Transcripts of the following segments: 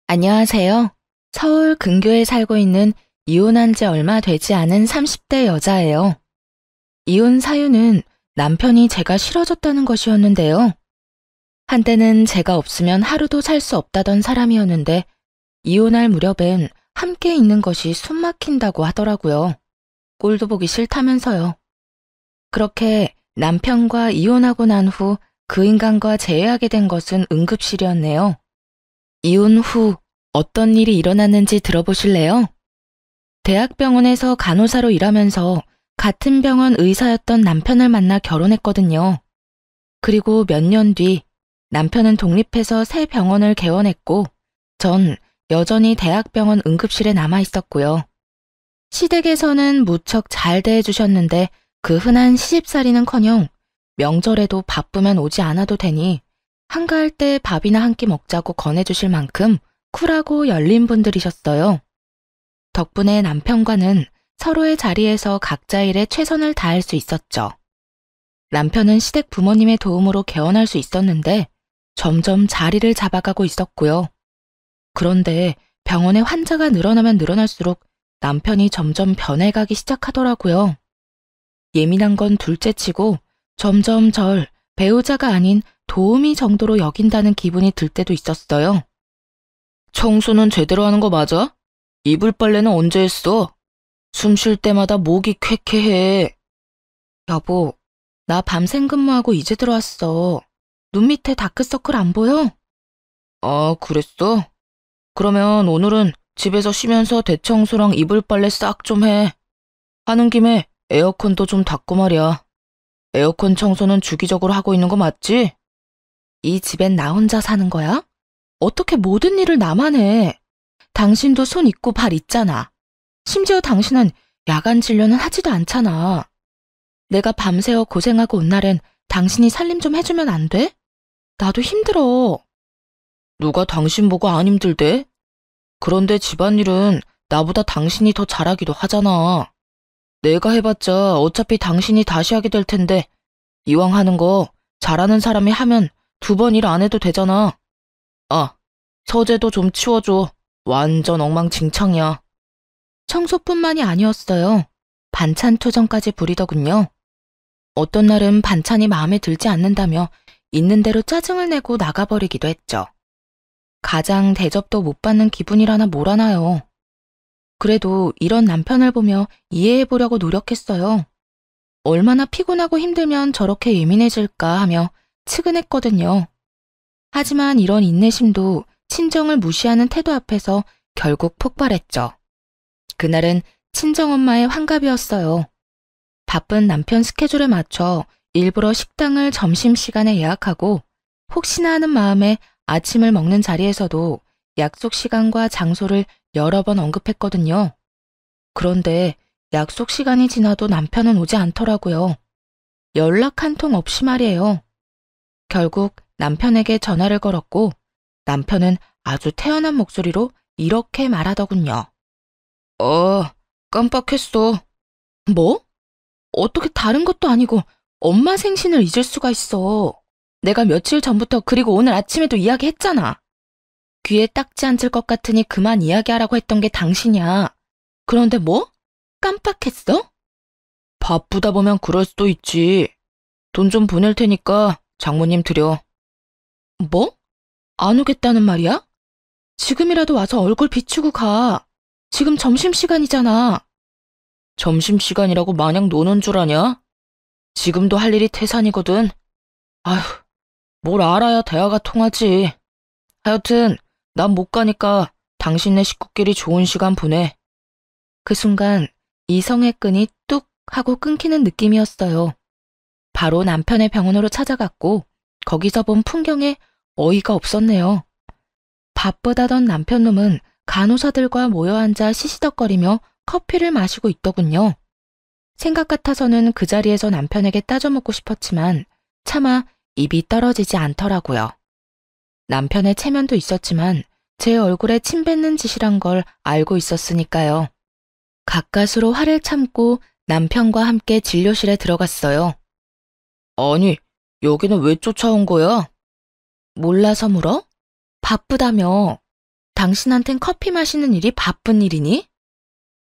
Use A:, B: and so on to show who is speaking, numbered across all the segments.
A: 안녕하세요. 서울 근교에 살고 있는 이혼한 지 얼마 되지 않은 30대 여자예요. 이혼 사유는 남편이 제가 싫어졌다는 것이었는데요. 한때는 제가 없으면 하루도 살 수 없다던 사람이었는데 이혼할 무렵엔 함께 있는 것이 숨 막힌다고 하더라고요. 꼴도 보기 싫다면서요. 그렇게 남편과 이혼하고 난 후 그 인간과 재회하게 된 것은 응급실이었네요. 이혼 후 어떤 일이 일어났는지 들어보실래요? 대학병원에서 간호사로 일하면서 같은 병원 의사였던 남편을 만나 결혼했거든요. 그리고 몇 년 뒤 남편은 독립해서 새 병원을 개원했고 전 여전히 대학병원 응급실에 남아 있었고요. 시댁에서는 무척 잘 대해주셨는데 그 흔한 시집살이는커녕 명절에도 바쁘면 오지 않아도 되니 한가할 때 밥이나 한 끼 먹자고 권해주실 만큼 쿨하고 열린 분들이셨어요. 덕분에 남편과는 서로의 자리에서 각자 일에 최선을 다할 수 있었죠. 남편은 시댁 부모님의 도움으로 개원할 수 있었는데 점점 자리를 잡아가고 있었고요. 그런데 병원에 환자가 늘어나면 늘어날수록 남편이 점점 변해가기 시작하더라고요. 예민한 건 둘째치고 점점 절 배우자가 아닌 도우미 정도로 여긴다는 기분이 들 때도 있었어요. 청소는 제대로 하는 거 맞아? 이불 빨래는 언제 했어? 숨 쉴 때마다 목이 쾌쾌해. 여보, 나 밤샘 근무하고 이제 들어왔어. 눈 밑에 다크서클 안 보여? 아, 그랬어? 그러면 오늘은 집에서 쉬면서 대청소랑 이불 빨래 싹 좀 해. 하는 김에 에어컨도 좀 닦고 말이야. 에어컨 청소는 주기적으로 하고 있는 거 맞지? 이 집엔 나 혼자 사는 거야? 어떻게 모든 일을 나만 해? 당신도 손 있고 발 있잖아. 심지어 당신은 야간 진료는 하지도 않잖아. 내가 밤새워 고생하고 온 날엔 당신이 살림 좀 해주면 안 돼? 나도 힘들어. 누가 당신 보고 안 힘들대? 그런데 집안일은 나보다 당신이 더 잘하기도 하잖아. 내가 해봤자 어차피 당신이 다시 하게 될 텐데 이왕 하는 거 잘하는 사람이 하면 2번 일 안 해도 되잖아. 아, 서재도 좀 치워줘. 완전 엉망진창이야. 청소뿐만이 아니었어요. 반찬 투정까지 부리더군요. 어떤 날은 반찬이 마음에 들지 않는다며 있는 대로 짜증을 내고 나가버리기도 했죠. 가장 대접도 못 받는 기분이라나 뭐라나요. 그래도 이런 남편을 보며 이해해보려고 노력했어요. 얼마나 피곤하고 힘들면 저렇게 예민해질까 하며 측은했거든요. 하지만 이런 인내심도 친정을 무시하는 태도 앞에서 결국 폭발했죠. 그날은 친정엄마의 환갑이었어요. 바쁜 남편 스케줄에 맞춰 일부러 식당을 점심시간에 예약하고 혹시나 하는 마음에 아침을 먹는 자리에서도 약속 시간과 장소를 여러 번 언급했거든요. 그런데 약속 시간이 지나도 남편은 오지 않더라고요. 연락 한 통 없이 말이에요. 결국 남편에게 전화를 걸었고 남편은 아주 태연한 목소리로 이렇게 말하더군요. 깜빡했어. 뭐? 어떻게 다른 것도 아니고 엄마 생신을 잊을 수가 있어. 내가 며칠 전부터 그리고 오늘 아침에도 이야기했잖아. 귀에 딱지 앉을 것 같으니 그만 이야기하라고 했던 게 당신이야. 그런데 뭐? 깜빡했어? 바쁘다 보면 그럴 수도 있지. 돈 좀 보낼 테니까 장모님 드려. 뭐? 안 오겠다는 말이야? 지금이라도 와서 얼굴 비추고 가. 지금 점심시간이잖아. 점심시간이라고 마냥 노는 줄 아냐? 지금도 할 일이 태산이거든. 아휴, 뭘 알아야 대화가 통하지. 하여튼 난 못 가니까 당신네 식구끼리 좋은 시간 보내. 그 순간 이성의 끈이 뚝 하고 끊기는 느낌이었어요. 바로 남편의 병원으로 찾아갔고 거기서 본 풍경에 어이가 없었네요. 바쁘다던 남편놈은 간호사들과 모여 앉아 시시덕거리며 커피를 마시고 있더군요. 생각 같아서는 그 자리에서 남편에게 따져먹고 싶었지만 차마 입이 떨어지지 않더라고요. 남편의 체면도 있었지만 제 얼굴에 침 뱉는 짓이란 걸 알고 있었으니까요. 가까스로 화를 참고 남편과 함께 진료실에 들어갔어요. 아니, 여기는 왜 쫓아온 거야? 몰라서 물어? 바쁘다며. 당신한텐 커피 마시는 일이 바쁜 일이니?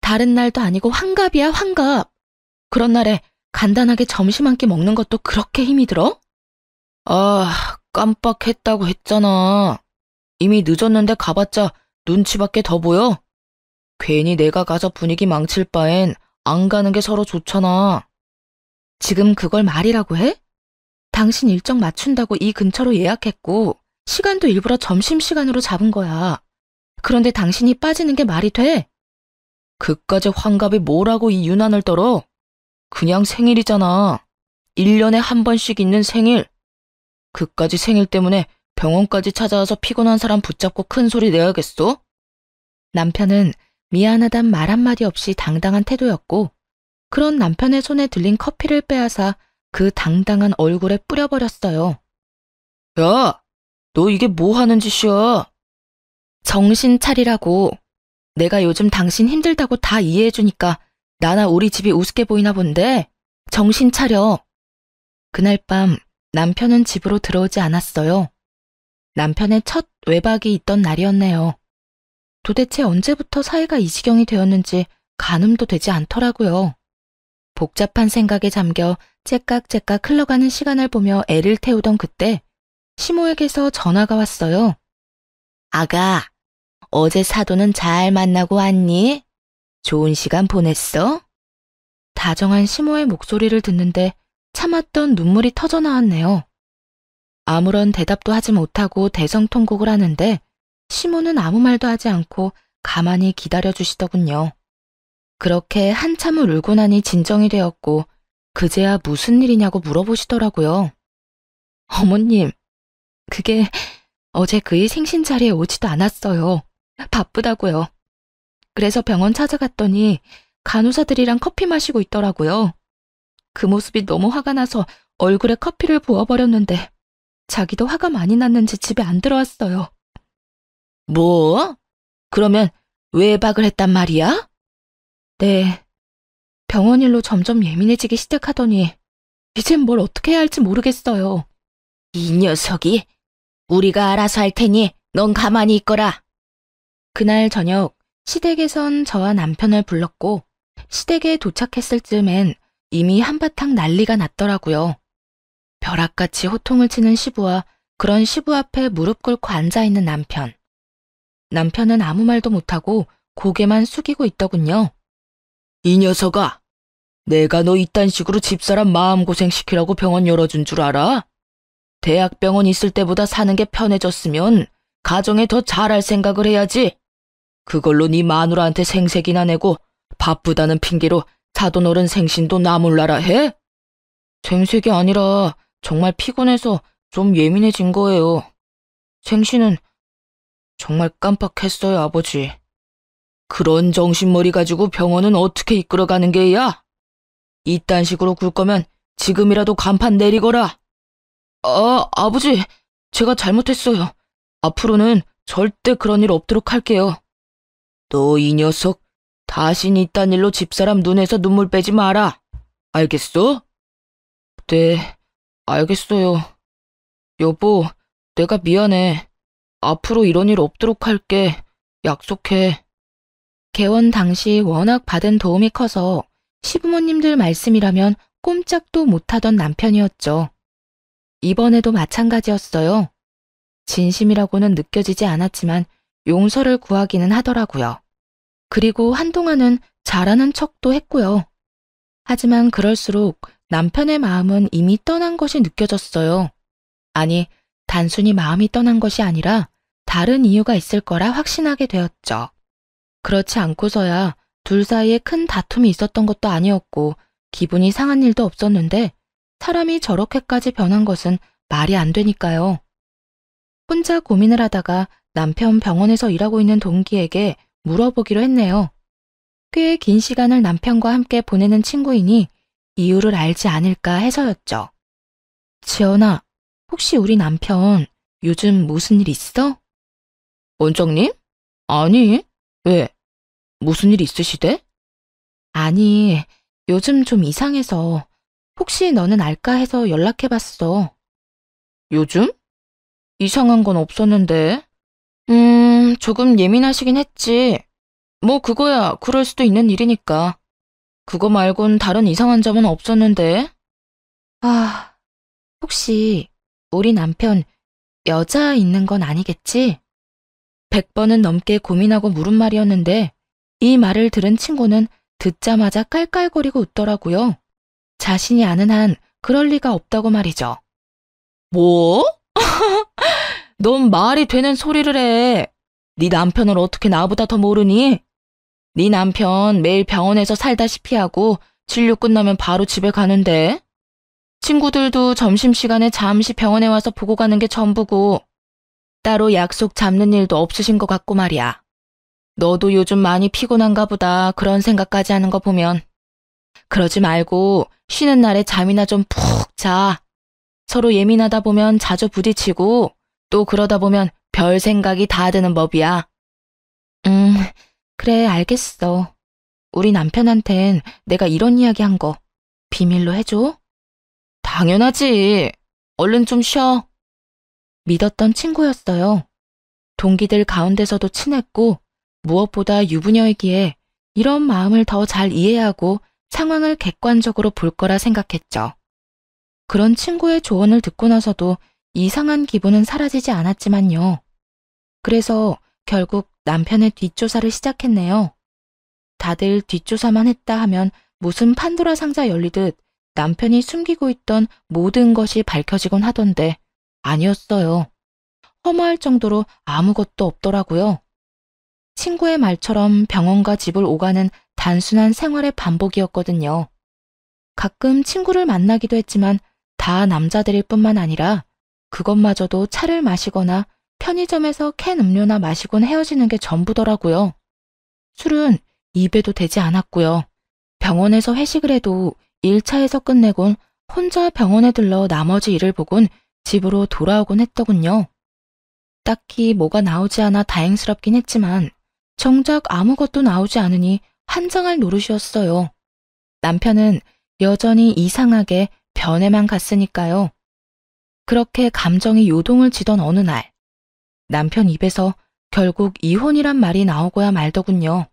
A: 다른 날도 아니고 환갑이야, 환갑. 그런 날에 간단하게 점심 한 끼 먹는 것도 그렇게 힘이 들어? 아, 깜빡했다고 했잖아. 이미 늦었는데 가봤자 눈치밖에 더 보여? 괜히 내가 가서 분위기 망칠 바엔 안 가는 게 서로 좋잖아. 지금 그걸 말이라고 해? 당신 일정 맞춘다고 이 근처로 예약했고 시간도 일부러 점심시간으로 잡은 거야. 그런데 당신이 빠지는 게 말이 돼? 그까지 환갑이 뭐라고 이 유난을 떨어? 그냥 생일이잖아. 1년에 한 번씩 있는 생일. 그까지 생일 때문에 병원까지 찾아와서 피곤한 사람 붙잡고 큰 소리 내야겠어? 남편은 미안하단 말 한마디 없이 당당한 태도였고, 그런 남편의 손에 들린 커피를 빼앗아 그 당당한 얼굴에 뿌려버렸어요. 야, 너 이게 뭐 하는 짓이야? 정신 차리라고. 내가 요즘 당신 힘들다고 다 이해해주니까 나나 우리 집이 우습게 보이나 본데 정신 차려. 그날 밤 남편은 집으로 들어오지 않았어요. 남편의 첫 외박이 있던 날이었네요. 도대체 언제부터 사이가 이 지경이 되었는지 가늠도 되지 않더라고요. 복잡한 생각에 잠겨 째깍째깍 흘러가는 시간을 보며 애를 태우던 그때 시모에게서 전화가 왔어요. 아가, 어제 사돈은 잘 만나고 왔니? 좋은 시간 보냈어? 다정한 시모의 목소리를 듣는데 참았던 눈물이 터져 나왔네요. 아무런 대답도 하지 못하고 대성통곡을 하는데 시모는 아무 말도 하지 않고 가만히 기다려주시더군요. 그렇게 한참을 울고 나니 진정이 되었고 그제야 무슨 일이냐고 물어보시더라고요. 어머님, 그게 어제 그의 생신 자리에 오지도 않았어요. 바쁘다고요. 그래서 병원 찾아갔더니 간호사들이랑 커피 마시고 있더라고요. 그 모습이 너무 화가 나서 얼굴에 커피를 부어버렸는데 자기도 화가 많이 났는지 집에 안 들어왔어요. 뭐? 그러면 외박을 했단 말이야? 네. 병원 일로 점점 예민해지기 시작하더니 이젠 뭘 어떻게 해야 할지 모르겠어요. 이 녀석이 우리가 알아서 할 테니 넌 가만히 있거라. 그날 저녁 시댁에선 저와 남편을 불렀고 시댁에 도착했을 즈음엔 이미 한바탕 난리가 났더라고요. 벼락같이 호통을 치는 시부와 그런 시부 앞에 무릎 꿇고 앉아있는 남편. 남편은 아무 말도 못하고 고개만 숙이고 있더군요. 이 녀석아, 내가 너 이딴 식으로 집사람 마음고생시키라고 병원 열어준 줄 알아? 대학병원 있을 때보다 사는 게 편해졌으면 가정에 더 잘할 생각을 해야지. 그걸로 네 마누라한테 생색이나 내고 바쁘다는 핑계로 사돈 어른 생신도 나몰라라 해? 생색이 아니라 정말 피곤해서 좀 예민해진 거예요. 생신은 정말 깜빡했어요, 아버지. 그런 정신머리 가지고 병원은 어떻게 이끌어가는 게야? 이딴 식으로 굴 거면 지금이라도 간판 내리거라. 아버지, 제가 잘못했어요. 앞으로는 절대 그런 일 없도록 할게요. 너 이 녀석, 다신 이딴 일로 집사람 눈에서 눈물 빼지 마라. 알겠어? 네, 알겠어요. 여보, 내가 미안해. 앞으로 이런 일 없도록 할게. 약속해. 개원 당시 워낙 받은 도움이 커서 시부모님들 말씀이라면 꼼짝도 못하던 남편이었죠. 이번에도 마찬가지였어요. 진심이라고는 느껴지지 않았지만 용서를 구하기는 하더라고요. 그리고 한동안은 잘하는 척도 했고요. 하지만 그럴수록 남편의 마음은 이미 떠난 것이 느껴졌어요. 아니, 단순히 마음이 떠난 것이 아니라 다른 이유가 있을 거라 확신하게 되었죠. 그렇지 않고서야 둘 사이에 큰 다툼이 있었던 것도 아니었고 기분이 상한 일도 없었는데 사람이 저렇게까지 변한 것은 말이 안 되니까요. 혼자 고민을 하다가 남편 병원에서 일하고 있는 동기에게 물어보기로 했네요. 꽤 긴 시간을 남편과 함께 보내는 친구이니 이유를 알지 않을까 해서였죠. 지연아, 혹시 우리 남편 요즘 무슨 일 있어? 원장님? 아니, 왜? 무슨 일 있으시대? 아니, 요즘 좀 이상해서 혹시 너는 알까 해서 연락해봤어. 요즘? 이상한 건 없었는데. 조금 예민하시긴 했지. 뭐 그거야 그럴 수도 있는 일이니까. 그거 말곤 다른 이상한 점은 없었는데. 아, 혹시 우리 남편 여자 있는 건 아니겠지? 100번은 넘게 고민하고 물은 말이었는데 이 말을 들은 친구는 듣자마자 깔깔거리고 웃더라고요. 자신이 아는 한 그럴 리가 없다고 말이죠. 뭐? 넌 말이 되는 소리를 해. 네 남편을 어떻게 나보다 더 모르니? 네 남편 매일 병원에서 살다시피 하고 진료 끝나면 바로 집에 가는데. 친구들도 점심시간에 잠시 병원에 와서 보고 가는 게 전부고 따로 약속 잡는 일도 없으신 것 같고 말이야. 너도 요즘 많이 피곤한가 보다 그런 생각까지 하는 거 보면. 그러지 말고 쉬는 날에 잠이나 좀 푹 자. 서로 예민하다 보면 자주 부딪히고 또 그러다 보면 별 생각이 다 드는 법이야. 그래 알겠어. 우리 남편한텐 내가 이런 이야기 한 거 비밀로 해줘? 당연하지. 얼른 좀 쉬어. 믿었던 친구였어요. 동기들 가운데서도 친했고 무엇보다 유부녀이기에 이런 마음을 더 잘 이해하고 상황을 객관적으로 볼 거라 생각했죠. 그런 친구의 조언을 듣고 나서도 이상한 기분은 사라지지 않았지만요. 그래서 결국 남편의 뒷조사를 시작했네요. 다들 뒷조사만 했다 하면 무슨 판도라 상자 열리듯 남편이 숨기고 있던 모든 것이 밝혀지곤 하던데 아니었어요. 허무할 정도로 아무것도 없더라고요. 친구의 말처럼 병원과 집을 오가는 단순한 생활의 반복이었거든요. 가끔 친구를 만나기도 했지만 다 남자들일 뿐만 아니라 그것마저도 차를 마시거나 편의점에서 캔 음료나 마시곤 헤어지는 게 전부더라고요. 술은 입에도 대지 않았고요. 병원에서 회식을 해도 1차에서 끝내곤 혼자 병원에 들러 나머지 일을 보곤 집으로 돌아오곤 했더군요. 딱히 뭐가 나오지 않아 다행스럽긴 했지만 정작 아무것도 나오지 않으니 환장할 노릇이었어요. 남편은 여전히 이상하게 변해만 갔으니까요. 그렇게 감정이 요동을 지던 어느 날, 남편 입에서 결국 이혼이란 말이 나오고야 말더군요.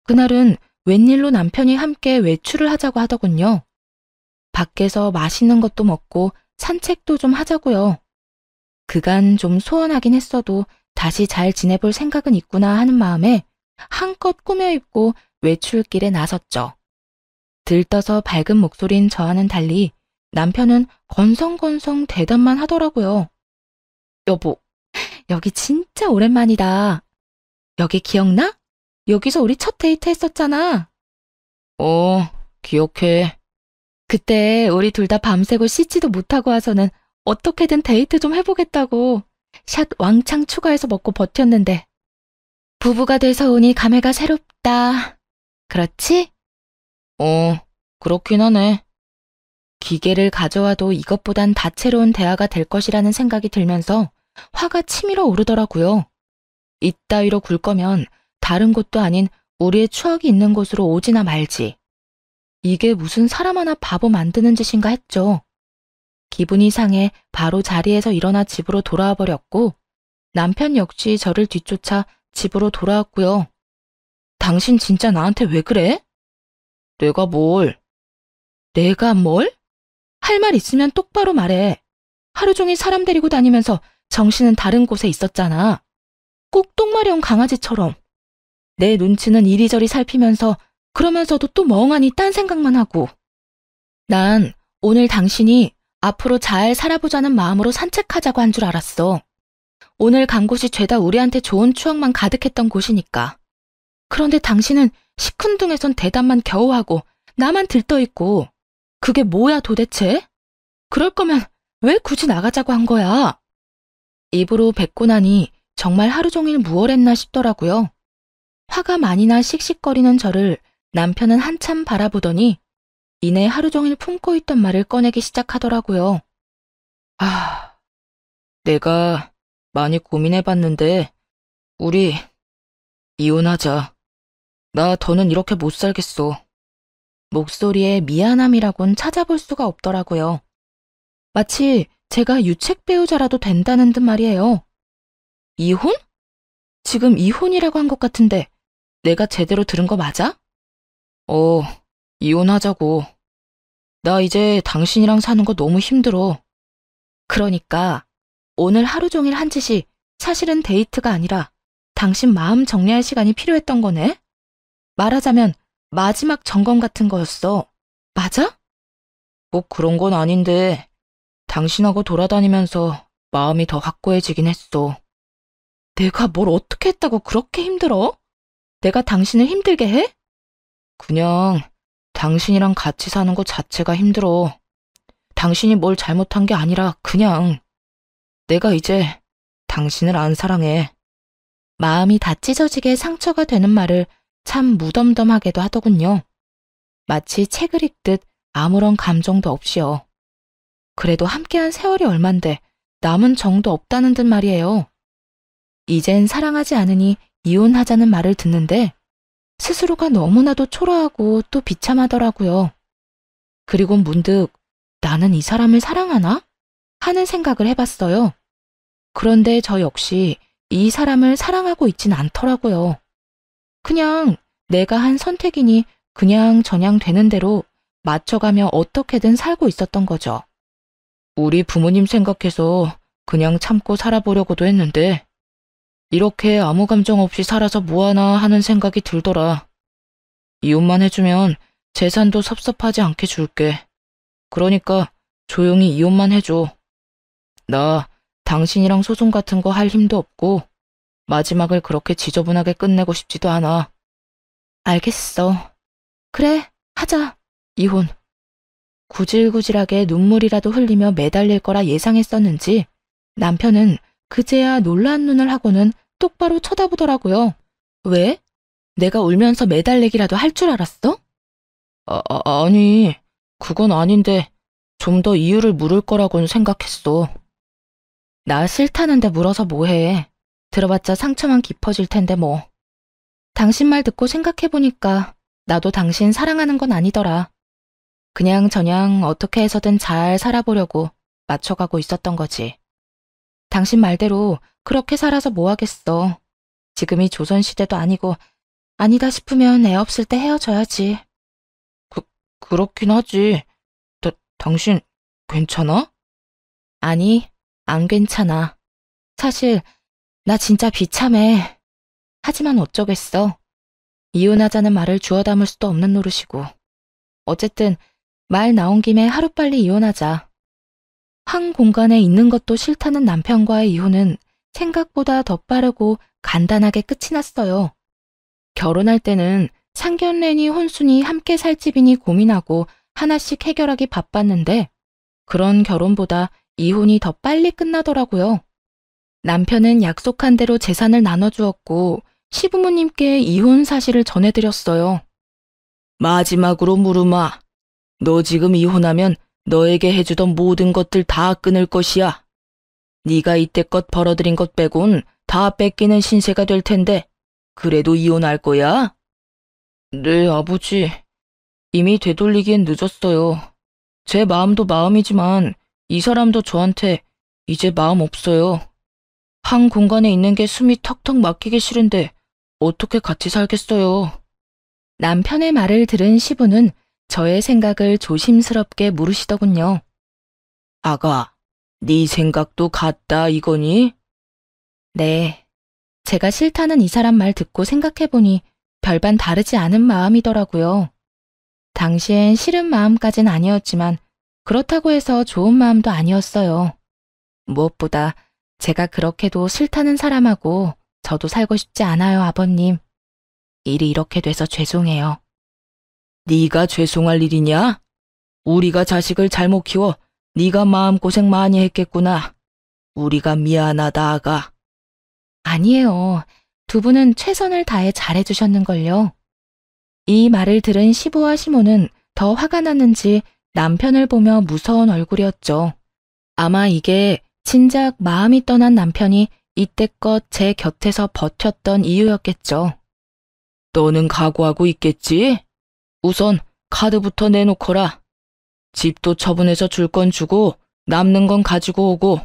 A: 그날은 웬일로 남편이 함께 외출을 하자고 하더군요. 밖에서 맛있는 것도 먹고 산책도 좀 하자고요. 그간 좀 소원하긴 했어도 다시 잘 지내볼 생각은 있구나 하는 마음에 한껏 꾸며입고 외출길에 나섰죠. 들떠서 밝은 목소리인 저와는 달리 남편은 건성건성 대답만 하더라고요. 여보, 여기 진짜 오랜만이다. 여기 기억나? 여기서 우리 첫 데이트 했었잖아. 기억해. 그때 우리 둘 다 밤새고 씻지도 못하고 와서는 어떻게든 데이트 좀 해보겠다고 샷 왕창 추가해서 먹고 버텼는데 부부가 돼서 오니 감회가 새롭다. 그렇지? 그렇긴 하네. 기계를 가져와도 이것보단 다채로운 대화가 될 것이라는 생각이 들면서 화가 치밀어 오르더라고요. 이따위로 굴 거면 다른 곳도 아닌 우리의 추억이 있는 곳으로 오지나 말지. 이게 무슨 사람 하나 바보 만드는 짓인가 했죠. 기분이 상해 바로 자리에서 일어나 집으로 돌아와 버렸고 남편 역시 저를 뒤쫓아 집으로 돌아왔고요. 당신 진짜 나한테 왜 그래? 내가 뭘? 내가 뭘? 할 말 있으면 똑바로 말해. 하루 종일 사람 데리고 다니면서 정신은 다른 곳에 있었잖아. 꼭 똥마려운 강아지처럼. 내 눈치는 이리저리 살피면서 그러면서도 또 멍하니 딴 생각만 하고. 난 오늘 당신이 앞으로 잘 살아보자는 마음으로 산책하자고 한 줄 알았어. 오늘 간 곳이 죄다 우리한테 좋은 추억만 가득했던 곳이니까. 그런데 당신은 시큰둥해선 대답만 겨우 하고 나만 들떠있고 그게 뭐야 도대체? 그럴 거면 왜 굳이 나가자고 한 거야? 입으로 뱉고 나니 정말 하루 종일 무얼했나 싶더라고요. 화가 많이 나 씩씩거리는 저를 남편은 한참 바라보더니 이내 하루 종일 품고 있던 말을 꺼내기 시작하더라고요. 내가 많이 고민해봤는데 우리 이혼하자. 나 더는 이렇게 못 살겠어. 목소리에 미안함이라곤 찾아볼 수가 없더라고요. 마치 제가 유책 배우자라도 된다는 듯 말이에요. 이혼? 지금 이혼이라고 한 것 같은데 내가 제대로 들은 거 맞아? 이혼하자고. 나 이제 당신이랑 사는 거 너무 힘들어. 그러니까 오늘 하루 종일 한 짓이 사실은 데이트가 아니라 당신 마음 정리할 시간이 필요했던 거네? 말하자면 마지막 점검 같은 거였어. 맞아? 꼭 그런 건 아닌데 당신하고 돌아다니면서 마음이 더 확고해지긴 했어. 내가 뭘 어떻게 했다고 그렇게 힘들어? 내가 당신을 힘들게 해? 그냥 당신이랑 같이 사는 것 자체가 힘들어. 당신이 뭘 잘못한 게 아니라 그냥 내가 이제 당신을 안 사랑해. 마음이 다 찢어지게 상처가 되는 말을 참 무덤덤하게도 하더군요. 마치 책을 읽듯 아무런 감정도 없이요. 그래도 함께한 세월이 얼만데 남은 정도 없다는 듯 말이에요. 이젠 사랑하지 않으니 이혼하자는 말을 듣는데 스스로가 너무나도 초라하고 또 비참하더라고요. 그리고 문득 나는 이 사람을 사랑하나? 하는 생각을 해봤어요. 그런데 저 역시 이 사람을 사랑하고 있진 않더라고요. 그냥 내가 한 선택이니 그냥 저냥 되는 대로 맞춰가며 어떻게든 살고 있었던 거죠. 우리 부모님 생각해서 그냥 참고 살아보려고도 했는데 이렇게 아무 감정 없이 살아서 뭐하나 하는 생각이 들더라. 이혼만 해주면 재산도 섭섭하지 않게 줄게. 그러니까 조용히 이혼만 해줘. 나 당신이랑 소송 같은 거 할 힘도 없고 마지막을 그렇게 지저분하게 끝내고 싶지도 않아. 알겠어. 그래, 하자. 이혼. 구질구질하게 눈물이라도 흘리며 매달릴 거라 예상했었는지 남편은 그제야 놀란 눈을 하고는 똑바로 쳐다보더라고요. 왜? 내가 울면서 매달리기라도 할 줄 알았어? 아니, 그건 아닌데 좀 더 이유를 물을 거라고는 생각했어. 나 싫다는데 물어서 뭐해. 들어봤자 상처만 깊어질 텐데 뭐. 당신 말 듣고 생각해보니까 나도 당신 사랑하는 건 아니더라. 그냥 저냥 어떻게 해서든 잘 살아보려고 맞춰가고 있었던 거지. 당신 말대로 그렇게 살아서 뭐 하겠어. 지금이 조선시대도 아니고 아니다 싶으면 애 없을 때 헤어져야지. 그렇긴 하지. 당신 괜찮아? 아니, 안 괜찮아. 사실 나 진짜 비참해. 하지만 어쩌겠어. 이혼하자는 말을 주워 담을 수도 없는 노릇이고. 어쨌든 말 나온 김에 하루빨리 이혼하자. 한 공간에 있는 것도 싫다는 남편과의 이혼은 생각보다 더 빠르고 간단하게 끝이 났어요. 결혼할 때는 상견례니 혼수니 함께 살 집이니 고민하고 하나씩 해결하기 바빴는데 그런 결혼보다 이혼이 더 빨리 끝나더라고요. 남편은 약속한 대로 재산을 나눠주었고 시부모님께 이혼 사실을 전해드렸어요. 마지막으로 물으마. 너 지금 이혼하면 너에게 해주던 모든 것들 다 끊을 것이야. 네가 이때껏 벌어들인 것 빼곤 다 뺏기는 신세가 될 텐데 그래도 이혼할 거야? 네, 아버지. 이미 되돌리기엔 늦었어요. 제 마음도 마음이지만 이 사람도 저한테 이제 마음 없어요. 한 공간에 있는 게 숨이 턱턱 막히기 싫은데 어떻게 같이 살겠어요. 남편의 말을 들은 시부는 저의 생각을 조심스럽게 물으시더군요. 아가, 네 생각도 같다 이거니? 네. 제가 싫다는 이 사람 말 듣고 생각해보니 별반 다르지 않은 마음이더라고요. 당시엔 싫은 마음까진 아니었지만 그렇다고 해서 좋은 마음도 아니었어요. 무엇보다 제가 그렇게도 싫다는 사람하고 저도 살고 싶지 않아요, 아버님. 일이 이렇게 돼서 죄송해요. 네가 죄송할 일이냐? 우리가 자식을 잘못 키워 네가 마음고생 많이 했겠구나. 우리가 미안하다, 아가. 아니에요. 두 분은 최선을 다해 잘해주셨는걸요. 이 말을 들은 시부와 시모는 더 화가 났는지 남편을 보며 무서운 얼굴이었죠. 아마 이게 진작 마음이 떠난 남편이 이때껏 제 곁에서 버텼던 이유였겠죠. 너는 각오하고 있겠지? 우선 카드부터 내놓거라. 집도 처분해서 줄 건 주고 남는 건 가지고 오고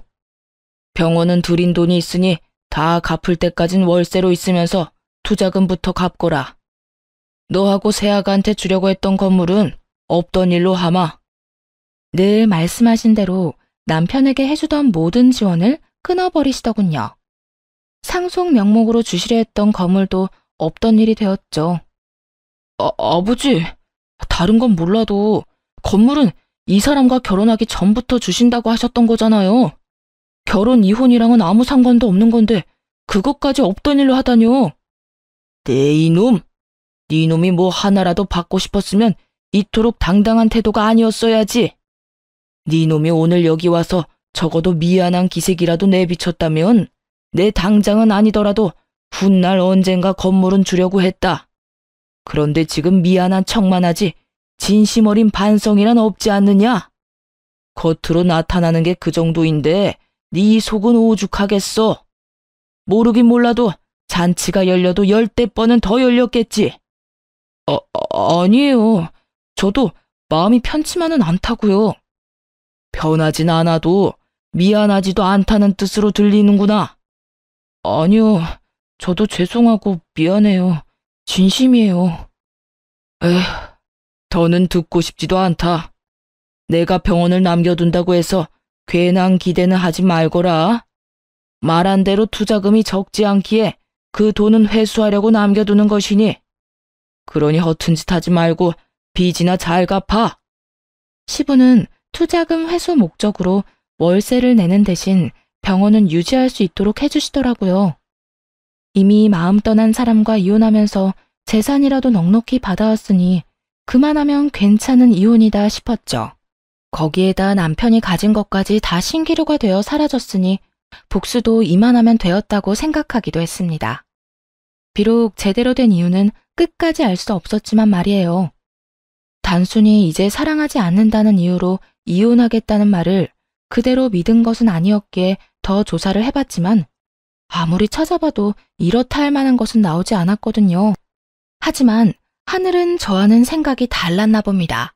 A: 병원은 들인 돈이 있으니 다 갚을 때까진 월세로 있으면서 투자금부터 갚거라. 너하고 세아가한테 주려고 했던 건물은 없던 일로 하마. 늘 말씀하신 대로 남편에게 해주던 모든 지원을 끊어버리시더군요. 상속 명목으로 주시려 했던 건물도 없던 일이 되었죠. 아버지, 다른 건 몰라도 건물은 이 사람과 결혼하기 전부터 주신다고 하셨던 거잖아요. 결혼 이혼이랑은 아무 상관도 없는 건데 그것까지 없던 일로 하다뇨. 네 이놈, 네 놈이 뭐 하나라도 받고 싶었으면 이토록 당당한 태도가 아니었어야지. 네 놈이 오늘 여기 와서 적어도 미안한 기색이라도 내비쳤다면 내 당장은 아니더라도 훗날 언젠가 건물은 주려고 했다. 그런데 지금 미안한 척만 하지 진심 어린 반성이란 없지 않느냐? 겉으로 나타나는 게 그 정도인데 네 속은 오죽하겠어. 모르긴 몰라도 잔치가 열려도 10대 번은 더 열렸겠지. 아니에요. 저도 마음이 편치만은 않다고요. 편하진 않아도 미안하지도 않다는 뜻으로 들리는구나. 아니요. 저도 죄송하고 미안해요. 진심이에요. 에휴, 더는 듣고 싶지도 않다. 내가 병원을 남겨둔다고 해서 괜한 기대는 하지 말거라. 말한 대로 투자금이 적지 않기에 그 돈은 회수하려고 남겨두는 것이니. 그러니 허튼 짓 하지 말고 빚이나 잘 갚아. 시부는 투자금 회수 목적으로 월세를 내는 대신 병원은 유지할 수 있도록 해주시더라고요. 이미 마음 떠난 사람과 이혼하면서 재산이라도 넉넉히 받아왔으니 그만하면 괜찮은 이혼이다 싶었죠. 거기에다 남편이 가진 것까지 다 신기루가 되어 사라졌으니 복수도 이만하면 되었다고 생각하기도 했습니다. 비록 제대로 된 이유는 끝까지 알 수 없었지만 말이에요. 단순히 이제 사랑하지 않는다는 이유로 이혼하겠다는 말을 그대로 믿은 것은 아니었기에 더 조사를 해봤지만 아무리 찾아봐도 이렇다 할 만한 것은 나오지 않았거든요. 하지만 하늘은 저와는 생각이 달랐나 봅니다.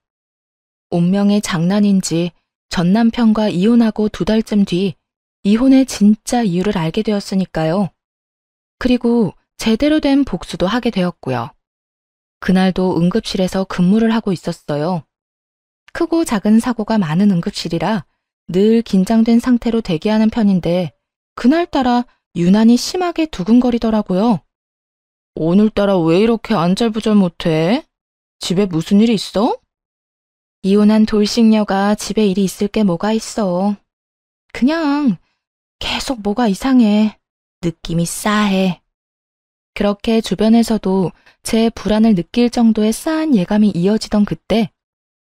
A: 운명의 장난인지 전 남편과 이혼하고 2달쯤 뒤 이혼의 진짜 이유를 알게 되었으니까요. 그리고 제대로 된 복수도 하게 되었고요. 그날도 응급실에서 근무를 하고 있었어요. 크고 작은 사고가 많은 응급실이라 늘 긴장된 상태로 대기하는 편인데 그날따라 유난히 심하게 두근거리더라고요. 오늘따라 왜 이렇게 안절부절 못해? 집에 무슨 일이 있어? 이혼한 돌싱녀가 집에 일이 있을 게 뭐가 있어. 그냥 계속 뭐가 이상해. 느낌이 싸해. 그렇게 주변에서도 제 불안을 느낄 정도의 싸한 예감이 이어지던 그때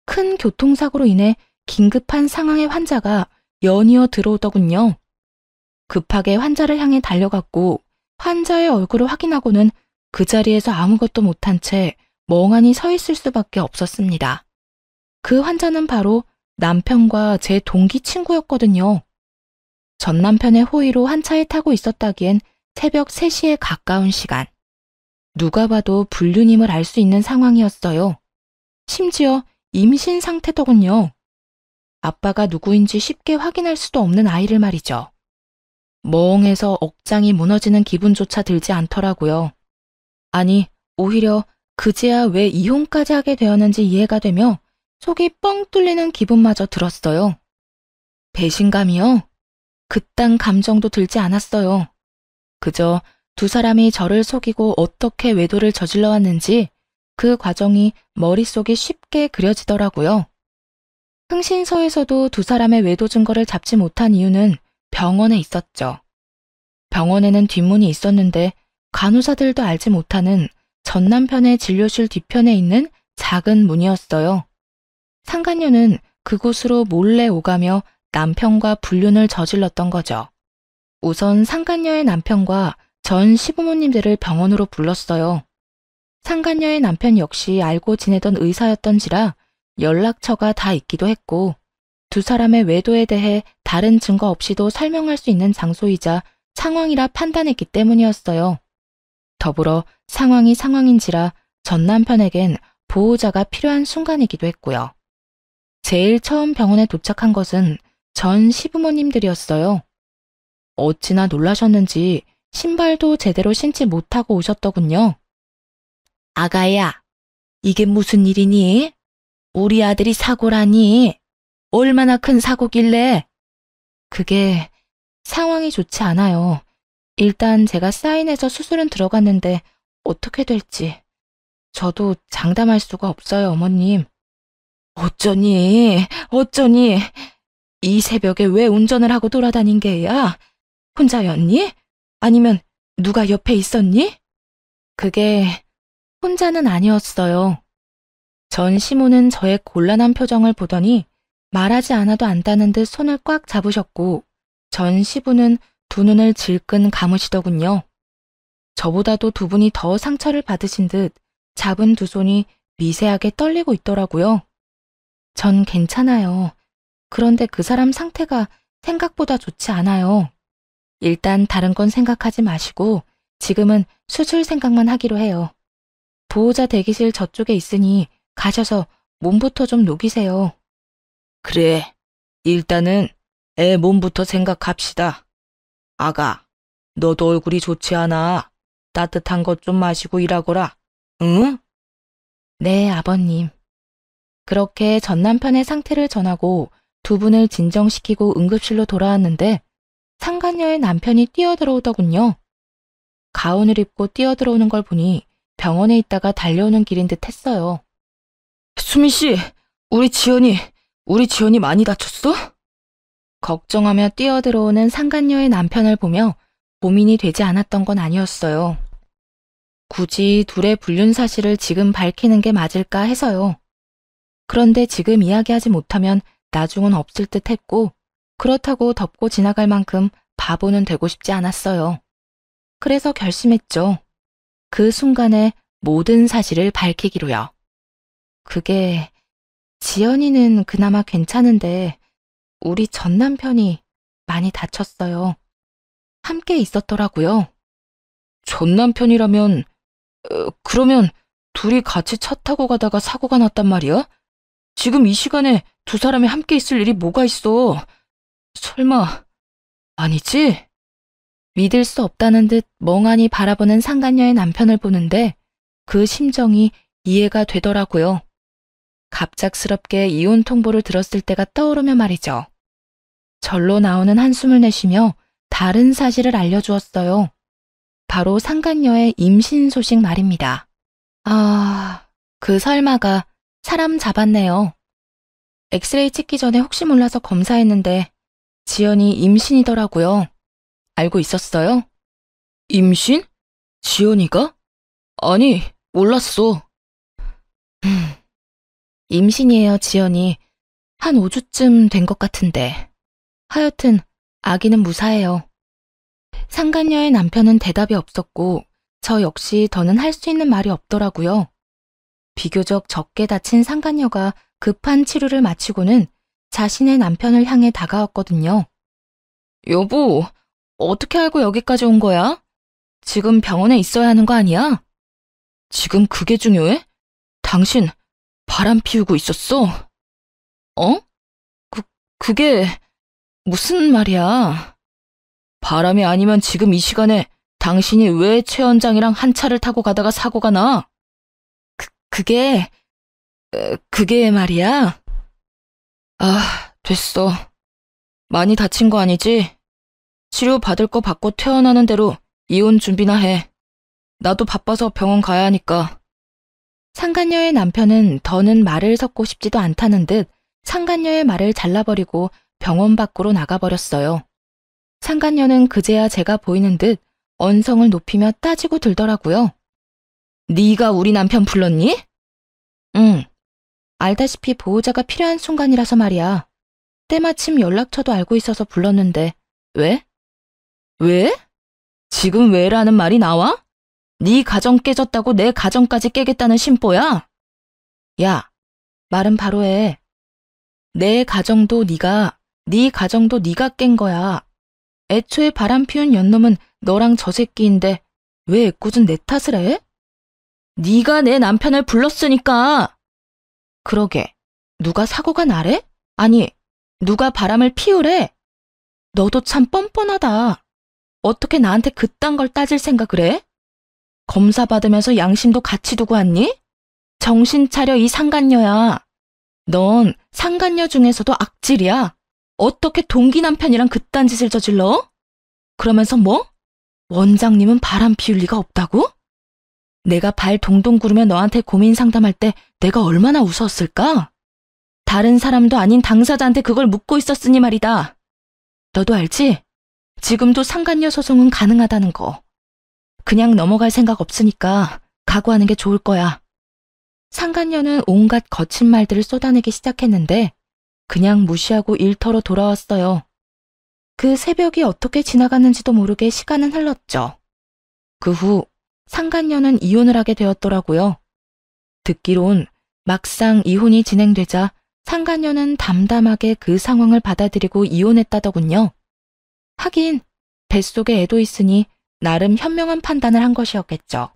A: 큰 교통사고로 인해 긴급한 상황의 환자가 연이어 들어오더군요. 급하게 환자를 향해 달려갔고 환자의 얼굴을 확인하고는 그 자리에서 아무것도 못한 채 멍하니 서 있을 수밖에 없었습니다. 그 환자는 바로 남편과 제 동기 친구였거든요. 전 남편의 호의로 한 차에 타고 있었다기엔 새벽 3시에 가까운 시간. 누가 봐도 불륜임을 알 수 있는 상황이었어요. 심지어 임신 상태더군요. 아빠가 누구인지 쉽게 확인할 수도 없는 아이를 말이죠. 멍해서 억장이 무너지는 기분조차 들지 않더라고요. 아니, 오히려 그제야 왜 이혼까지 하게 되었는지 이해가 되며 속이 뻥 뚫리는 기분마저 들었어요. 배신감이요? 그딴 감정도 들지 않았어요. 그저 두 사람이 저를 속이고 어떻게 외도를 저질러 왔는지 그 과정이 머릿속에 쉽게 그려지더라고요. 흥신소에서도 두 사람의 외도 증거를 잡지 못한 이유는 병원에 있었죠. 병원에는 뒷문이 있었는데 간호사들도 알지 못하는 전 남편의 진료실 뒤편에 있는 작은 문이었어요. 상간녀는 그곳으로 몰래 오가며 남편과 불륜을 저질렀던 거죠. 우선 상간녀의 남편과 전 시부모님들을 병원으로 불렀어요. 상간녀의 남편 역시 알고 지내던 의사였던지라 연락처가 다 있기도 했고 두 사람의 외도에 대해 다른 증거 없이도 설명할 수 있는 장소이자 상황이라 판단했기 때문이었어요. 더불어 상황이 상황인지라 전 남편에겐 보호자가 필요한 순간이기도 했고요. 제일 처음 병원에 도착한 것은 전 시부모님들이었어요. 어찌나 놀라셨는지 신발도 제대로 신지 못하고 오셨더군요. 아가야, 이게 무슨 일이니? 우리 아들이 사고라니? 얼마나 큰 사고길래? 그게 상황이 좋지 않아요. 일단 제가 사인해서 수술은 들어갔는데 어떻게 될지. 저도 장담할 수가 없어요, 어머님. 어쩌니? 이 새벽에 왜 운전을 하고 돌아다닌 게야? 혼자였니? 아니면 누가 옆에 있었니? 그게 혼자는 아니었어요. 전 시모는 저의 곤란한 표정을 보더니 말하지 않아도 안다는 듯 손을 꽉 잡으셨고 전 시부는 두 눈을 질끈 감으시더군요. 저보다도 두 분이 더 상처를 받으신 듯 잡은 두 손이 미세하게 떨리고 있더라고요. 전 괜찮아요. 그런데 그 사람 상태가 생각보다 좋지 않아요. 일단 다른 건 생각하지 마시고 지금은 수술 생각만 하기로 해요. 보호자 대기실 저쪽에 있으니 가셔서 몸부터 좀 녹이세요. 그래, 일단은 애 몸부터 생각합시다. 아가, 너도 얼굴이 좋지 않아. 따뜻한 것 좀 마시고 일하거라. 응? 네, 아버님. 그렇게 전 남편의 상태를 전하고 두 분을 진정시키고 응급실로 돌아왔는데 상간녀의 남편이 뛰어들어오더군요. 가운을 입고 뛰어들어오는 걸 보니 병원에 있다가 달려오는 길인 듯 했어요. 수민 씨, 우리 지연이 많이 다쳤어? 걱정하며 뛰어들어오는 상간녀의 남편을 보며 고민이 되지 않았던 건 아니었어요. 굳이 둘의 불륜 사실을 지금 밝히는 게 맞을까 해서요. 그런데 지금 이야기하지 못하면 나중은 없을 듯 했고 그렇다고 덮고 지나갈 만큼 바보는 되고 싶지 않았어요. 그래서 결심했죠. 그 순간에 모든 사실을 밝히기로요. 그게 지연이는 그나마 괜찮은데 우리 전 남편이 많이 다쳤어요. 함께 있었더라고요. 전 남편이라면 그러면 둘이 같이 차 타고 가다가 사고가 났단 말이야? 지금 이 시간에 두 사람이 함께 있을 일이 뭐가 있어? 설마 아니지? 믿을 수 없다는 듯 멍하니 바라보는 상간녀의 남편을 보는데 그 심정이 이해가 되더라고요. 갑작스럽게 이혼 통보를 들었을 때가 떠오르며 말이죠. 절로 나오는 한숨을 내쉬며 다른 사실을 알려주었어요. 바로 상간녀의 임신 소식 말입니다. 아, 그 설마가 사람 잡았네요. 엑스레이 찍기 전에 혹시 몰라서 검사했는데 지연이 임신이더라고요. 알고 있었어요? 임신? 지연이가? 아니, 몰랐어. 임신이에요, 지연이. 한 5주쯤 된 것 같은데. 하여튼 아기는 무사해요. 상간녀의 남편은 대답이 없었고 저 역시 더는 할 수 있는 말이 없더라고요. 비교적 적게 다친 상간녀가 급한 치료를 마치고는 자신의 남편을 향해 다가왔거든요. 여보, 어떻게 알고 여기까지 온 거야? 지금 병원에 있어야 하는 거 아니야? 지금 그게 중요해? 당신 바람 피우고 있었어? 어? 그게 무슨 말이야? 바람이 아니면 지금 이 시간에 당신이 왜 최 원장이랑 한 차를 타고 가다가 사고가 나? 그게 말이야? 아, 됐어. 많이 다친 거 아니지? 치료 받을 거 받고 퇴원하는 대로 이혼 준비나 해. 나도 바빠서 병원 가야 하니까. 상간녀의 남편은 더는 말을 섞고 싶지도 않다는 듯 상간녀의 말을 잘라버리고 병원 밖으로 나가버렸어요. 상간녀는 그제야 제가 보이는 듯 언성을 높이며 따지고 들더라고요. 네가 우리 남편 불렀니? 응. 알다시피 보호자가 필요한 순간이라서 말이야. 때마침 연락처도 알고 있어서 불렀는데 왜? 왜? 지금 왜라는 말이 나와? 네 가정 깨졌다고 내 가정까지 깨겠다는 심보야? 야, 말은 바로 해. 내 가정도 네가, 네 가정도 네가 깬 거야. 애초에 바람 피운 연놈은 너랑 저 새끼인데 왜 애꿎은 내 탓을 해? 네가 내 남편을 불렀으니까. 그러게, 누가 사고가 나래? 아니, 누가 바람을 피우래? 너도 참 뻔뻔하다. 어떻게 나한테 그딴 걸 따질 생각을 해? 검사 받으면서 양심도 같이 두고 왔니? 정신 차려, 이 상간녀야. 넌 상간녀 중에서도 악질이야. 어떻게 동기 남편이랑 그딴 짓을 저질러? 그러면서 뭐? 원장님은 바람 피울 리가 없다고? 내가 발 동동 구르며 너한테 고민 상담할 때 내가 얼마나 웃었을까? 다른 사람도 아닌 당사자한테 그걸 묻고 있었으니 말이다. 너도 알지? 지금도 상간녀 소송은 가능하다는 거. 그냥 넘어갈 생각 없으니까 각오하는 게 좋을 거야. 상간녀는 온갖 거친 말들을 쏟아내기 시작했는데 그냥 무시하고 일터로 돌아왔어요. 그 새벽이 어떻게 지나갔는지도 모르게 시간은 흘렀죠. 그 후 상간녀는 이혼을 하게 되었더라고요. 듣기론 막상 이혼이 진행되자 상간녀는 담담하게 그 상황을 받아들이고 이혼했다더군요. 하긴 뱃속에 애도 있으니 나름 현명한 판단을 한 것이었겠죠.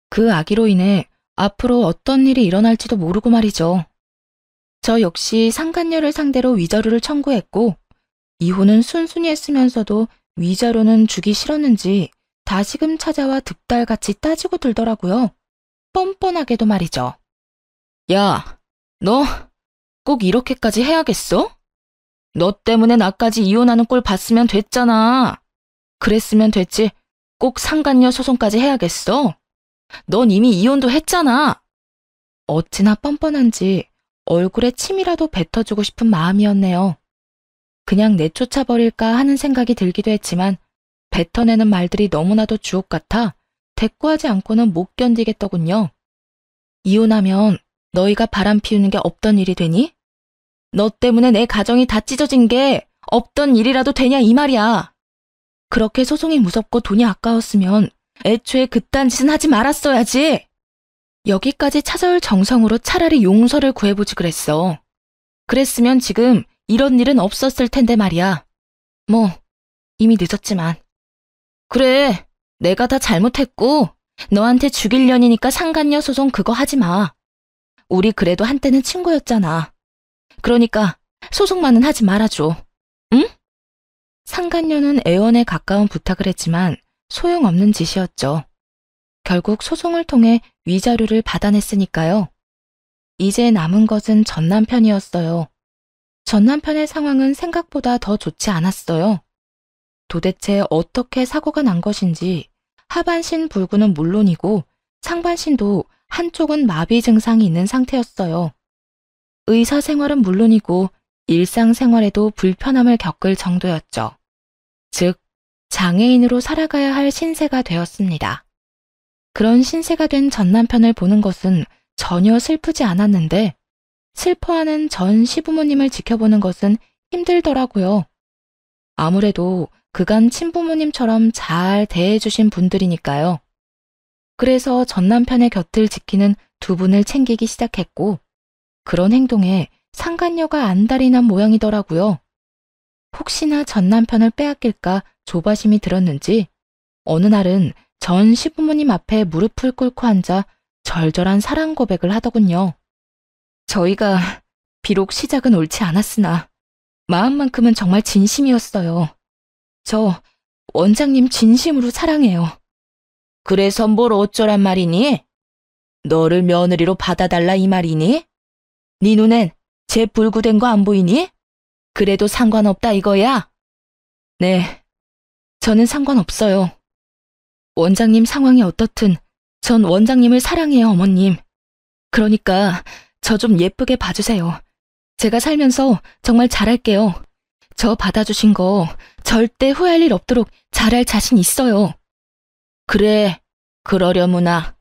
A: 그 아기로 인해 앞으로 어떤 일이 일어날지도 모르고 말이죠. 저 역시 상간녀를 상대로 위자료를 청구했고 이혼은 순순히 했으면서도 위자료는 주기 싫었는지 다시금 찾아와 득달같이 따지고 들더라고요. 뻔뻔하게도 말이죠. 야, 너 꼭 이렇게까지 해야겠어? 너 때문에 나까지 이혼하는 꼴 봤으면 됐잖아. 그랬으면 됐지. 꼭 상간녀 소송까지 해야겠어? 넌 이미 이혼도 했잖아. 어찌나 뻔뻔한지 얼굴에 침이라도 뱉어주고 싶은 마음이었네요. 그냥 내쫓아버릴까 하는 생각이 들기도 했지만 뱉어내는 말들이 너무나도 주옥 같아 대꾸하지 않고는 못 견디겠더군요. 이혼하면 너희가 바람 피우는 게 없던 일이 되니? 너 때문에 내 가정이 다 찢어진 게 없던 일이라도 되냐 이 말이야. 그렇게 소송이 무섭고 돈이 아까웠으면 애초에 그딴 짓은 하지 말았어야지. 여기까지 찾아올 정성으로 차라리 용서를 구해보지 그랬어. 그랬으면 지금 이런 일은 없었을 텐데 말이야. 뭐 이미 늦었지만. 그래, 내가 다 잘못했고 너한테 죽일 년이니까 상간녀 소송 그거 하지 마. 우리 그래도 한때는 친구였잖아. 그러니까 소송만은 하지 말아줘. 응? 상간녀는 애원에 가까운 부탁을 했지만 소용없는 짓이었죠. 결국 소송을 통해 위자료를 받아냈으니까요. 이제 남은 것은 전 남편이었어요. 전 남편의 상황은 생각보다 더 좋지 않았어요. 도대체 어떻게 사고가 난 것인지 하반신 불구는 물론이고 상반신도 한쪽은 마비 증상이 있는 상태였어요. 의사 생활은 물론이고 일상생활에도 불편함을 겪을 정도였죠. 즉, 장애인으로 살아가야 할 신세가 되었습니다. 그런 신세가 된 전 남편을 보는 것은 전혀 슬프지 않았는데 슬퍼하는 전 시부모님을 지켜보는 것은 힘들더라고요. 아무래도 그간 친부모님처럼 잘 대해주신 분들이니까요. 그래서 전 남편의 곁을 지키는 두 분을 챙기기 시작했고 그런 행동에 상간녀가 안달이 난 모양이더라고요. 혹시나 전 남편을 빼앗길까 조바심이 들었는지 어느 날은 전 시부모님 앞에 무릎을 꿇고 앉아 절절한 사랑 고백을 하더군요. 저희가 비록 시작은 옳지 않았으나 마음만큼은 정말 진심이었어요. 저 원장님 진심으로 사랑해요. 그래서 뭘 어쩌란 말이니? 너를 며느리로 받아달라 이 말이니? 네 눈엔 제 불구된 거 안 보이니? 그래도 상관없다 이거야? 네, 저는 상관없어요. 원장님 상황이 어떻든 전 원장님을 사랑해요, 어머님. 그러니까 저 좀 예쁘게 봐주세요. 제가 살면서 정말 잘할게요. 저 받아주신 거 절대 후회할 일 없도록 잘할 자신 있어요. 그래, 그러려무나.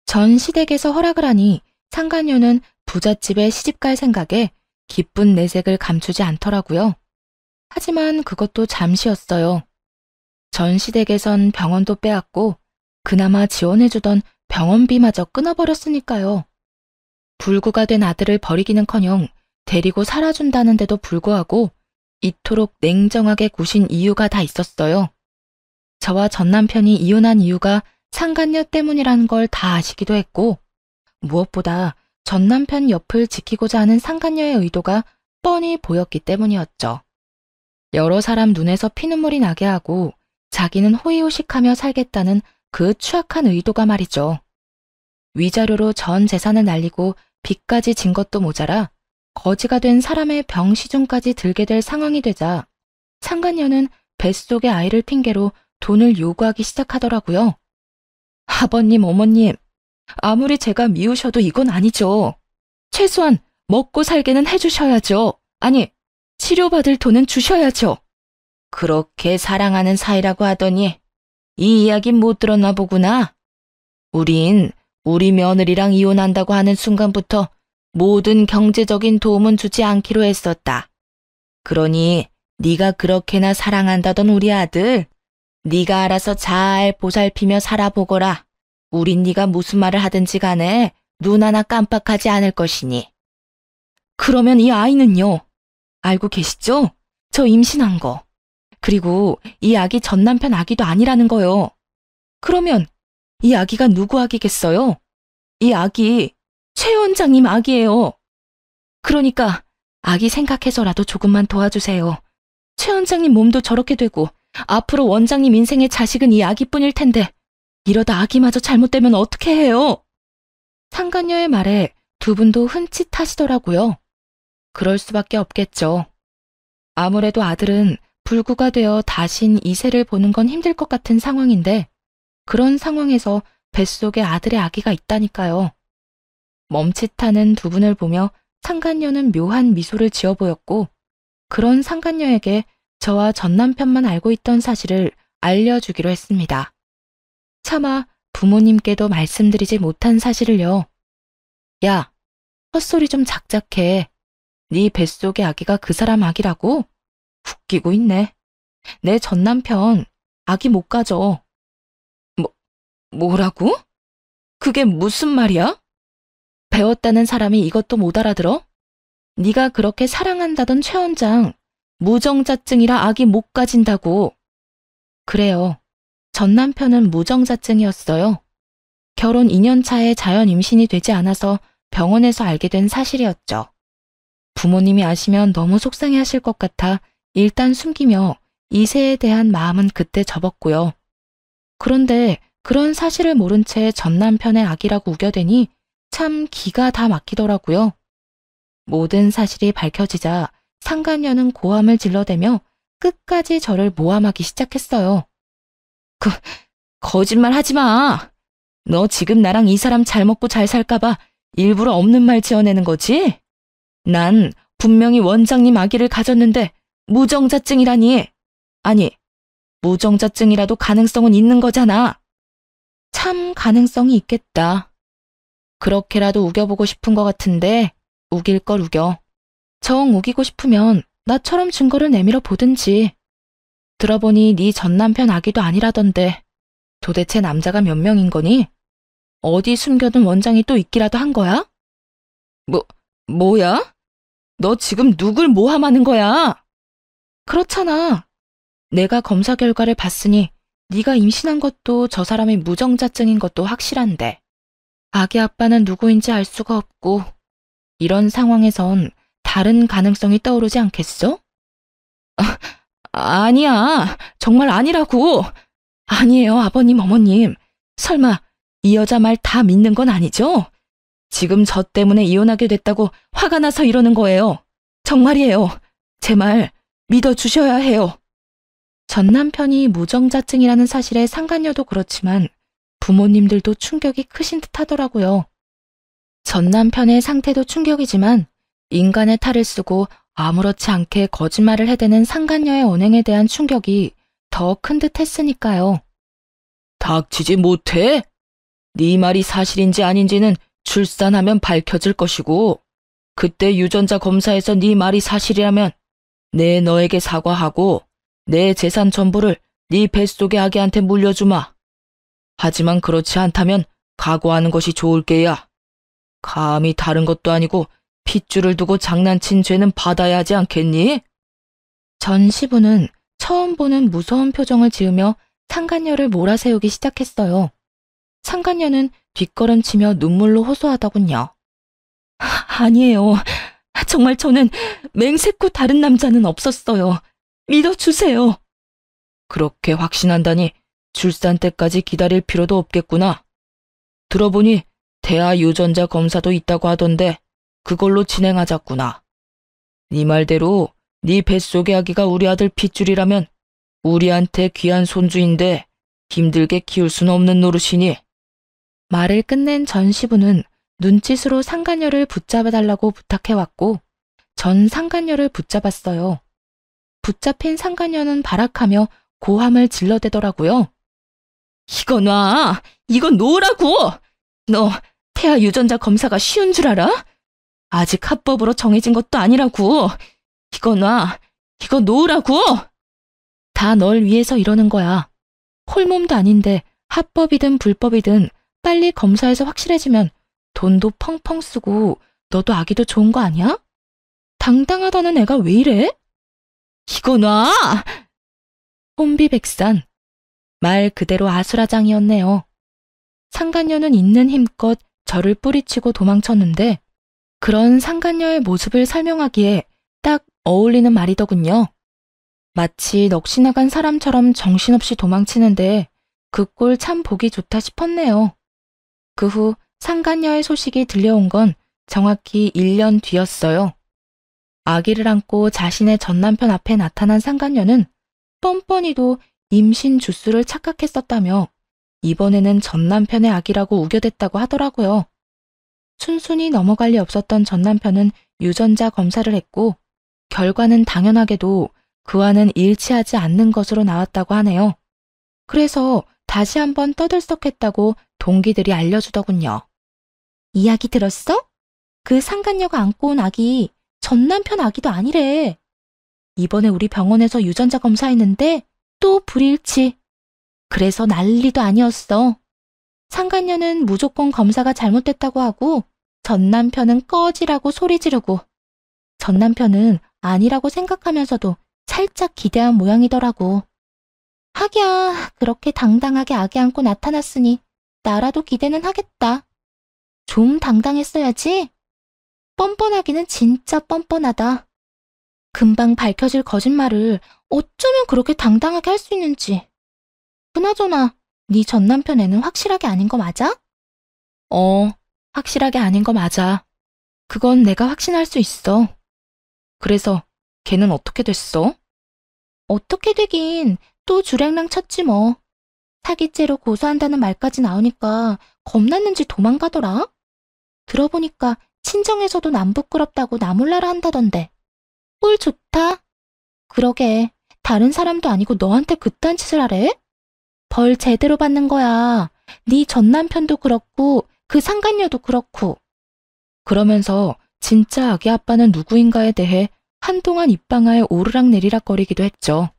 A: 전 시댁에서 허락을 하니 상간녀는 부잣집에 시집갈 생각에 기쁜 내색을 감추지 않더라고요. 하지만 그것도 잠시였어요. 전 시댁에선 병원도 빼앗고 그나마 지원해주던 병원비마저 끊어버렸으니까요. 불구가 된 아들을 버리기는커녕 데리고 살아준다는데도 불구하고 이토록 냉정하게 구신 이유가 다 있었어요. 저와 전 남편이 이혼한 이유가 상간녀 때문이라는 걸 다 아시기도 했고 무엇보다 전 남편 옆을 지키고자 하는 상간녀의 의도가 뻔히 보였기 때문이었죠. 여러 사람 눈에서 피눈물이 나게 하고 자기는 호의호식하며 살겠다는 그 추악한 의도가 말이죠. 위자료로 전 재산을 날리고 빚까지 진 것도 모자라 거지가 된 사람의 병시중까지 들게 될 상황이 되자 상간녀는 뱃속의 아이를 핑계로 돈을 요구하기 시작하더라고요. 아버님, 어머님, 아무리 제가 미우셔도 이건 아니죠. 최소한 먹고 살게는 해주셔야죠. 아니, 치료받을 돈은 주셔야죠. 그렇게 사랑하는 사이라고 하더니 이 이야기 못 들었나 보구나. 우린 우리 며느리랑 이혼한다고 하는 순간부터 모든 경제적인 도움은 주지 않기로 했었다. 그러니 네가 그렇게나 사랑한다던 우리 아들, 네가 알아서 잘 보살피며 살아보거라. 우린 네가 무슨 말을 하든지 간에 눈 하나 깜빡하지 않을 것이니. 그러면 이 아이는요? 알고 계시죠? 저 임신한 거. 그리고 이 아기 전 남편 아기도 아니라는 거요. 그러면 이 아기가 누구 아기겠어요? 이 아기 최 원장님 아기예요. 그러니까 아기 생각해서라도 조금만 도와주세요. 최 원장님 몸도 저렇게 되고 앞으로 원장님 인생의 자식은 이 아기뿐일 텐데 이러다 아기마저 잘못되면 어떻게 해요? 상간녀의 말에 두 분도 흠칫하시더라고요. 그럴 수밖에 없겠죠. 아무래도 아들은 불구가 되어 다신 이세를 보는 건 힘들 것 같은 상황인데 그런 상황에서 뱃속에 아들의 아기가 있다니까요. 멈칫하는 두 분을 보며 상간녀는 묘한 미소를 지어 보였고 그런 상간녀에게 저와 전 남편만 알고 있던 사실을 알려주기로 했습니다. 차마 부모님께도 말씀드리지 못한 사실을요. 야, 헛소리 좀 작작해. 네 뱃속의 아기가 그 사람 아기라고? 웃기고 있네. 내 전 남편 아기 못 가져. 뭐라고? 그게 무슨 말이야? 배웠다는 사람이 이것도 못 알아들어? 네가 그렇게 사랑한다던 최 원장, 무정자증이라 아기 못 가진다고. 그래요. 전 남편은 무정자증이었어요. 결혼 2년 차에 자연 임신이 되지 않아서 병원에서 알게 된 사실이었죠. 부모님이 아시면 너무 속상해하실 것 같아 일단 숨기며 이세에 대한 마음은 그때 접었고요. 그런데 그런 사실을 모른 채 전 남편의 아기라고 우겨대니 참 기가 다 막히더라고요. 모든 사실이 밝혀지자 상간녀는 고함을 질러대며 끝까지 저를 모함하기 시작했어요. 거짓말 하지 마. 너 지금 나랑 이 사람 잘 먹고 잘 살까봐 일부러 없는 말 지어내는 거지? 난 분명히 원장님 아기를 가졌는데 무정자증이라니. 아니, 무정자증이라도 가능성은 있는 거잖아. 참 가능성이 있겠다. 그렇게라도 우겨보고 싶은 것 같은데 우길 걸 우겨. 정 우기고 싶으면 나처럼 증거를 내밀어 보든지. 들어보니 네 전 남편 아기도 아니라던데 도대체 남자가 몇 명인 거니? 어디 숨겨둔 원장이 또 있기라도 한 거야? 뭐야? 너 지금 누굴 모함하는 거야? 그렇잖아. 내가 검사 결과를 봤으니 네가 임신한 것도 저 사람이 무정자증인 것도 확실한데 아기 아빠는 누구인지 알 수가 없고 이런 상황에선 다른 가능성이 떠오르지 않겠어? 아니야. 정말 아니라고. 아니에요, 아버님, 어머님. 설마 이 여자 말 다 믿는 건 아니죠? 지금 저 때문에 이혼하게 됐다고 화가 나서 이러는 거예요. 정말이에요. 제 말 믿어주셔야 해요. 전 남편이 무정자증이라는 사실에 상간녀도 그렇지만 부모님들도 충격이 크신 듯 하더라고요. 전 남편의 상태도 충격이지만 인간의 탈을 쓰고 아무렇지 않게 거짓말을 해대는 상간녀의 언행에 대한 충격이 더 큰 듯 했으니까요. 닥치지 못해? 네 말이 사실인지 아닌지는 출산하면 밝혀질 것이고 그때 유전자 검사에서 네 말이 사실이라면 내 너에게 사과하고 내 재산 전부를 네 뱃속의 아기한테 물려주마. 하지만 그렇지 않다면 각오하는 것이 좋을 게야. 감히 다른 것도 아니고 핏줄을 두고 장난친 죄는 받아야 하지 않겠니? 전 시부는 처음 보는 무서운 표정을 지으며 상간녀를 몰아세우기 시작했어요. 상간녀는 뒷걸음치며 눈물로 호소하더군요. 아니에요. 정말 저는 맹세코 다른 남자는 없었어요. 믿어주세요. 그렇게 확신한다니 출산 때까지 기다릴 필요도 없겠구나. 들어보니 태아 유전자 검사도 있다고 하던데 그걸로 진행하자꾸나. 네 말대로 네 뱃속의 아기가 우리 아들 핏줄이라면 우리한테 귀한 손주인데 힘들게 키울 수는 없는 노릇이니. 말을 끝낸 전 시부는 눈짓으로 상간녀를 붙잡아달라고 부탁해왔고 전 상간녀를 붙잡았어요. 붙잡힌 상간녀는 발악하며 고함을 질러대더라고요. 이거 놔! 이건 놓으라고! 너 태아 유전자 검사가 쉬운 줄 알아? 아직 합법으로 정해진 것도 아니라고! 이거 놔! 이거 놓으라고! 다 널 위해서 이러는 거야. 홀몸도 아닌데 합법이든 불법이든 빨리 검사해서 확실해지면 돈도 펑펑 쓰고 너도 아기도 좋은 거 아니야? 당당하다는 애가 왜 이래? 이거 놔! 혼비백산. 말 그대로 아수라장이었네요. 상간녀는 있는 힘껏 저를 뿌리치고 도망쳤는데 그런 상간녀의 모습을 설명하기에 딱 어울리는 말이더군요. 마치 넋이 나간 사람처럼 정신없이 도망치는데 그 꼴 참 보기 좋다 싶었네요. 그 후 상간녀의 소식이 들려온 건 정확히 1년 뒤였어요. 아기를 안고 자신의 전남편 앞에 나타난 상간녀는 뻔뻔히도 임신 주수를 착각했었다며 이번에는 전남편의 아기라고 우겨댔다고 하더라고요. 순순히 넘어갈 리 없었던 전남편은 유전자 검사를 했고 결과는 당연하게도 그와는 일치하지 않는 것으로 나왔다고 하네요. 그래서 다시 한번 떠들썩했다고 동기들이 알려주더군요. 이야기 들었어? 그 상간녀가 안고 온 아기 전남편 아기도 아니래. 이번에 우리 병원에서 유전자 검사했는데 또 불일치. 그래서 난리도 아니었어. 상간녀는 무조건 검사가 잘못됐다고 하고 전남편은 꺼지라고 소리 지르고 전남편은 아니라고 생각하면서도 살짝 기대한 모양이더라고. 하기야 그렇게 당당하게 아기 안고 나타났으니 나라도 기대는 하겠다. 좀 당당했어야지. 뻔뻔하기는 진짜 뻔뻔하다. 금방 밝혀질 거짓말을 어쩌면 그렇게 당당하게 할 수 있는지. 그나저나 네 전남편애는 확실하게 아닌 거 맞아? 확실하게 아닌 거 맞아. 그건 내가 확신할 수 있어. 그래서 걔는 어떻게 됐어? 어떻게 되긴 또 주랭랑 쳤지 뭐. 사기죄로 고소한다는 말까지 나오니까 겁났는지 도망가더라. 들어보니까 친정에서도 남 부끄럽다고 나 몰라라 한다던데. 꼴 좋다. 그러게 다른 사람도 아니고 너한테 그딴 짓을 하래? 벌 제대로 받는 거야. 네 전남편도 그렇고 그 상간녀도 그렇고. 그러면서 진짜 아기 아빠는 누구인가에 대해 한동안 입방아에 오르락내리락거리기도 했죠.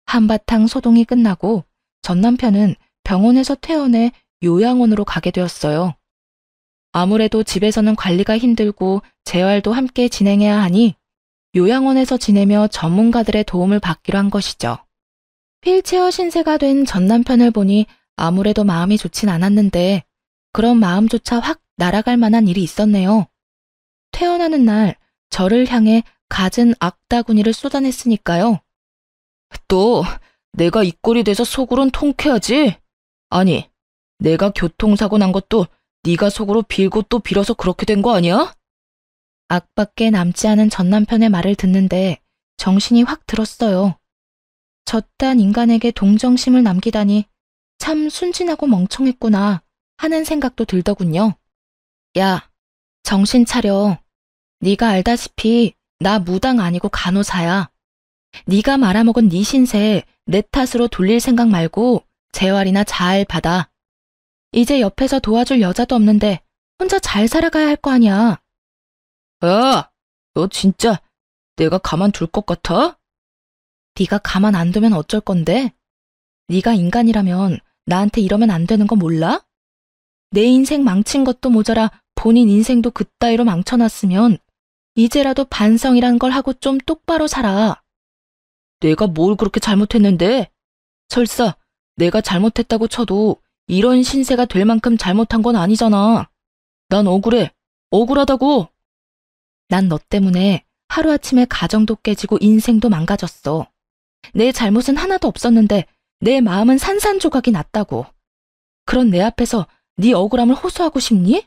A: 한바탕 소동이 끝나고 전 남편은 병원에서 퇴원해 요양원으로 가게 되었어요. 아무래도 집에서는 관리가 힘들고 재활도 함께 진행해야 하니 요양원에서 지내며 전문가들의 도움을 받기로 한 것이죠. 휠체어 신세가 된 전 남편을 보니 아무래도 마음이 좋진 않았는데 그런 마음조차 확 날아갈 만한 일이 있었네요. 퇴원하는 날 저를 향해 갖은 악다구니를 쏟아냈으니까요. 또 내가 이 꼴이 돼서 속으론 통쾌하지? 아니, 내가 교통사고 난 것도 네가 속으로 빌고 또 빌어서 그렇게 된 거 아니야? 악밖에 남지 않은 전 남편의 말을 듣는데 정신이 확 들었어요. 저딴 인간에게 동정심을 남기다니 참 순진하고 멍청했구나 하는 생각도 들더군요. 야, 정신 차려. 네가 알다시피 나 무당 아니고 간호사야. 네가 말아먹은 네 신세 내 탓으로 돌릴 생각 말고 재활이나 잘 받아. 이제 옆에서 도와줄 여자도 없는데 혼자 잘 살아가야 할 거 아니야. 야, 너 진짜 내가 가만 둘 것 같아? 네가 가만 안 두면 어쩔 건데? 네가 인간이라면 나한테 이러면 안 되는 거 몰라? 내 인생 망친 것도 모자라 본인 인생도 그따위로 망쳐놨으면 이제라도 반성이란 걸 하고 좀 똑바로 살아. 내가 뭘 그렇게 잘못했는데? 설사 내가 잘못했다고 쳐도 이런 신세가 될 만큼 잘못한 건 아니잖아. 난 억울해. 억울하다고. 난 너 때문에 하루아침에 가정도 깨지고 인생도 망가졌어. 내 잘못은 하나도 없었는데 내 마음은 산산조각이 났다고. 그런 내 앞에서 네 억울함을 호소하고 싶니?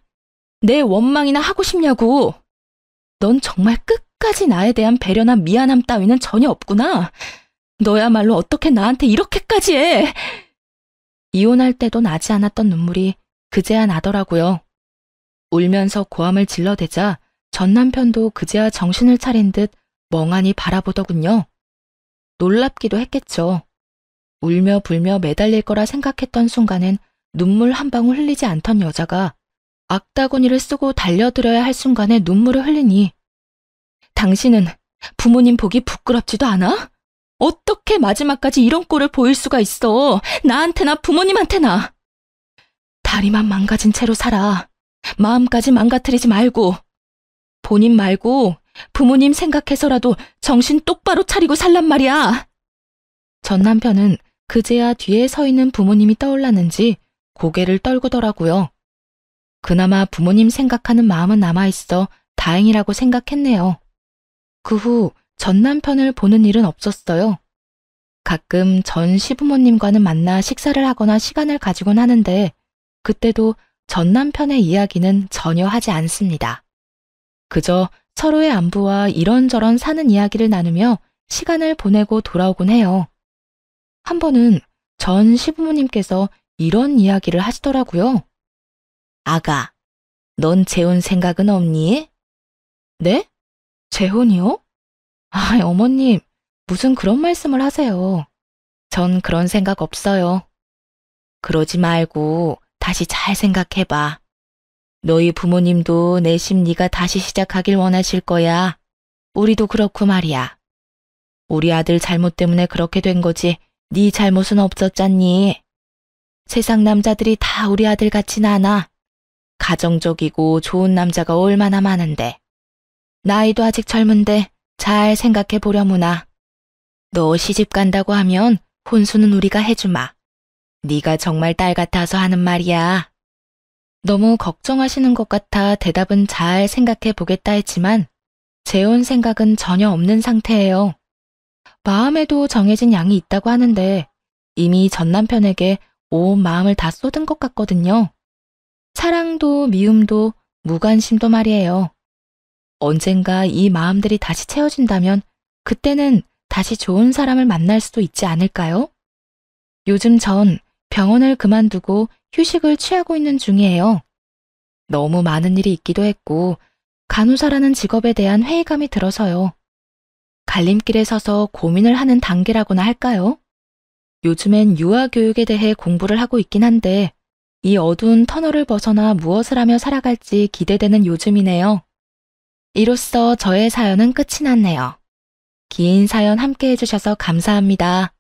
A: 내 원망이나 하고 싶냐고. 넌 정말 끝까지 나에 대한 배려나 미안함 따위는 전혀 없구나. 너야말로 어떻게 나한테 이렇게까지 해. 이혼할 때도 나지 않았던 눈물이 그제야 나더라고요. 울면서 고함을 질러대자 전 남편도 그제야 정신을 차린 듯 멍하니 바라보더군요. 놀랍기도 했겠죠. 울며 불며 매달릴 거라 생각했던 순간엔 눈물 한 방울 흘리지 않던 여자가 악다구니를 쓰고 달려들어야 할 순간에 눈물을 흘리니 당신은 부모님 보기 부끄럽지도 않아? 어떻게 마지막까지 이런 꼴을 보일 수가 있어? 나한테나 부모님한테나. 다리만 망가진 채로 살아. 마음까지 망가뜨리지 말고. 본인 말고 부모님 생각해서라도 정신 똑바로 차리고 살란 말이야. 전 남편은 그제야 뒤에 서 있는 부모님이 떠올랐는지 고개를 떨구더라고요. 그나마 부모님 생각하는 마음은 남아있어 다행이라고 생각했네요. 그 후 전 남편을 보는 일은 없었어요. 가끔 전 시부모님과는 만나 식사를 하거나 시간을 가지곤 하는데 그때도 전 남편의 이야기는 전혀 하지 않습니다. 그저 서로의 안부와 이런저런 사는 이야기를 나누며 시간을 보내고 돌아오곤 해요. 한 번은 전 시부모님께서 이런 이야기를 하시더라고요. 아가, 넌 재혼 생각은 없니? 네? 재혼이요? 아, 어머님, 무슨 그런 말씀을 하세요. 전 그런 생각 없어요. 그러지 말고 다시 잘 생각해봐. 너희 부모님도 내심 네가 다시 시작하길 원하실 거야. 우리도 그렇고 말이야. 우리 아들 잘못 때문에 그렇게 된 거지 네 잘못은 없었잖니. 세상 남자들이 다 우리 아들 같진 않아. 가정적이고 좋은 남자가 얼마나 많은데. 나이도 아직 젊은데 잘 생각해 보려무나. 너 시집 간다고 하면 혼수는 우리가 해주마. 네가 정말 딸 같아서 하는 말이야. 너무 걱정하시는 것 같아 대답은 잘 생각해 보겠다 했지만 재혼 생각은 전혀 없는 상태예요. 마음에도 정해진 양이 있다고 하는데 이미 전 남편에게 온 마음을 다 쏟은 것 같거든요. 사랑도 미움도 무관심도 말이에요. 언젠가 이 마음들이 다시 채워진다면 그때는 다시 좋은 사람을 만날 수도 있지 않을까요? 요즘 전 병원을 그만두고 휴식을 취하고 있는 중이에요. 너무 많은 일이 있기도 했고 간호사라는 직업에 대한 회의감이 들어서요. 갈림길에 서서 고민을 하는 단계라고나 할까요? 요즘엔 유아교육에 대해 공부를 하고 있긴 한데 이 어두운 터널을 벗어나 무엇을 하며 살아갈지 기대되는 요즘이네요. 이로써 저의 사연은 끝이 났네요. 긴 사연 함께 해주셔서 감사합니다.